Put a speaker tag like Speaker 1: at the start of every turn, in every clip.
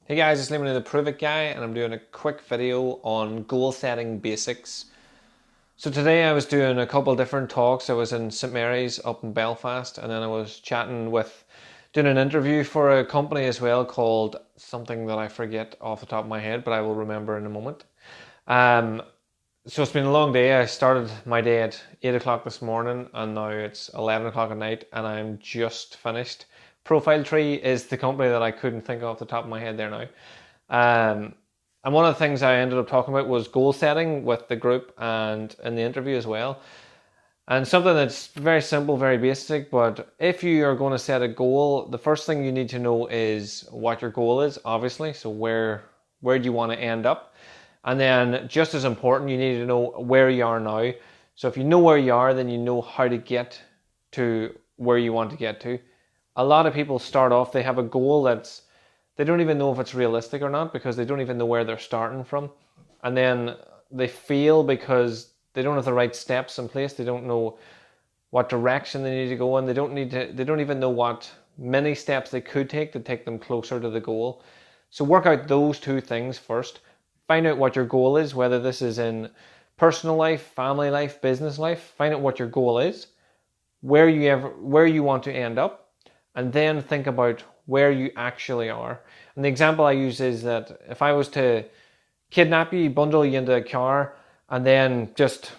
Speaker 1: Hey guys, it's Liam, the Prove It guy, and I'm doing a quick video on goal setting basics. So today I was doing a couple different talks. I was in St Mary's up in Belfast, and then I was doing an interview for a company as well called something that I forget off the top of my head, but I will remember in a moment. Um, so it's been a long day. I started my day at 8 o'clock this morning, and now it's 11 o'clock at night, and I'm just finished. Profile Tree is the company that I couldn't think of off the top of my head there now. Um, and one of the things I ended up talking about was goal setting with the group and in the interview as well. And something that's very simple, very basic, but if you are going to set a goal, the first thing you need to know is what your goal is, obviously. So where do you want to end up? And then just as important, you need to know where you are now. So if you know where you are, then you know how to get to where you want to get to. A lot of people start off, they have a goal that's they don't even know if it's realistic or not because they don't even know where they're starting from. And then they fail because they don't have the right steps in place. They don't know what direction they need to go in. They don't even know what many steps they could take to take them closer to the goal. So work out those two things first. Find out what your goal is, whether this is in personal life, family life, business life. Find out what your goal is, where you want to end up, and then think about where you actually are. And the example I use is that if I was to kidnap you, bundle you into a car, and then just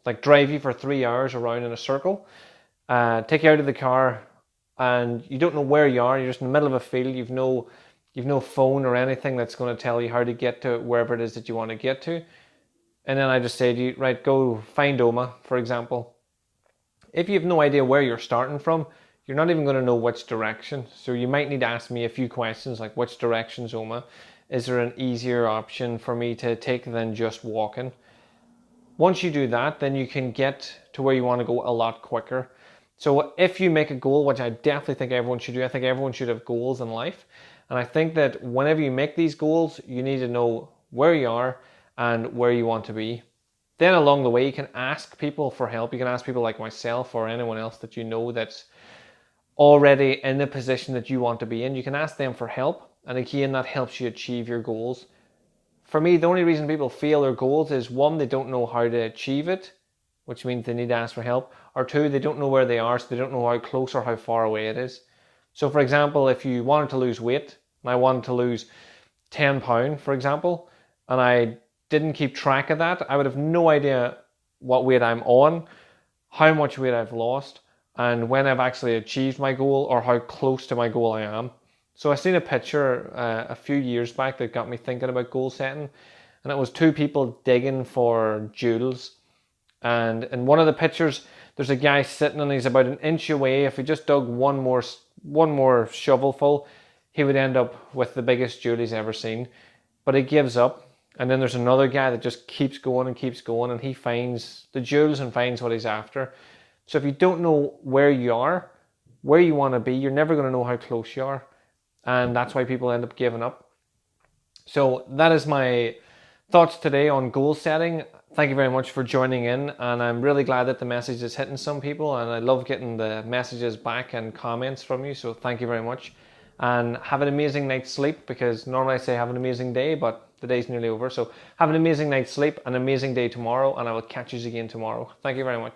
Speaker 1: like drive you for 3 hours around in a circle, take you out of the car, and you don't know where you are. You're just in the middle of a field. You've no phone or anything that's going to tell you how to get to wherever it is that you want to get to. And then I just say to you, right, go find Oma, for example. If you have no idea where you're starting from, you're not even going to know which direction. So you might need to ask me a few questions like, which direction's Oma? Is there an easier option for me to take than just walking? Once you do that, then you can get to where you want to go a lot quicker. So if you make a goal, which I definitely think everyone should do, I think everyone should have goals in life. And I think that whenever you make these goals, you need to know where you are and where you want to be. Then along the way, you can ask people for help. You can ask people like myself or anyone else that you know that's already in the position that you want to be in. You can ask them for help. And again, that helps you achieve your goals. For me, the only reason people fail their goals is one, they don't know how to achieve it, which means they need to ask for help. Or two, they don't know where they are, so they don't know how close or how far away it is. So for example, if you wanted to lose weight, and I wanted to lose 10 pounds, for example, and I didn't keep track of that, I would have no idea what weight I'm on, how much weight I've lost, and when I've actually achieved my goal or how close to my goal I am. So I seen a picture a few years back that got me thinking about goal setting, and it was two people digging for jewels. And in one of the pictures, there's a guy sitting and he's about an inch away. If he just dug one more shovelful, he would end up with the biggest jewel he's ever seen. But he gives up. And then there's another guy that just keeps going, and he finds the jewels and finds what he's after. So if you don't know where you are, where you want to be, you're never going to know how close you are. And that's why people end up giving up. So that is my thoughts today on goal setting. Thank you very much for joining in, and I'm really glad that the message is hitting some people, and I love getting the messages back and comments from you, so thank you very much. And have an amazing night's sleep, because normally I say have an amazing day, but the day's nearly over. So have an amazing night's sleep, an amazing day tomorrow, and I will catch you again tomorrow. Thank you very much.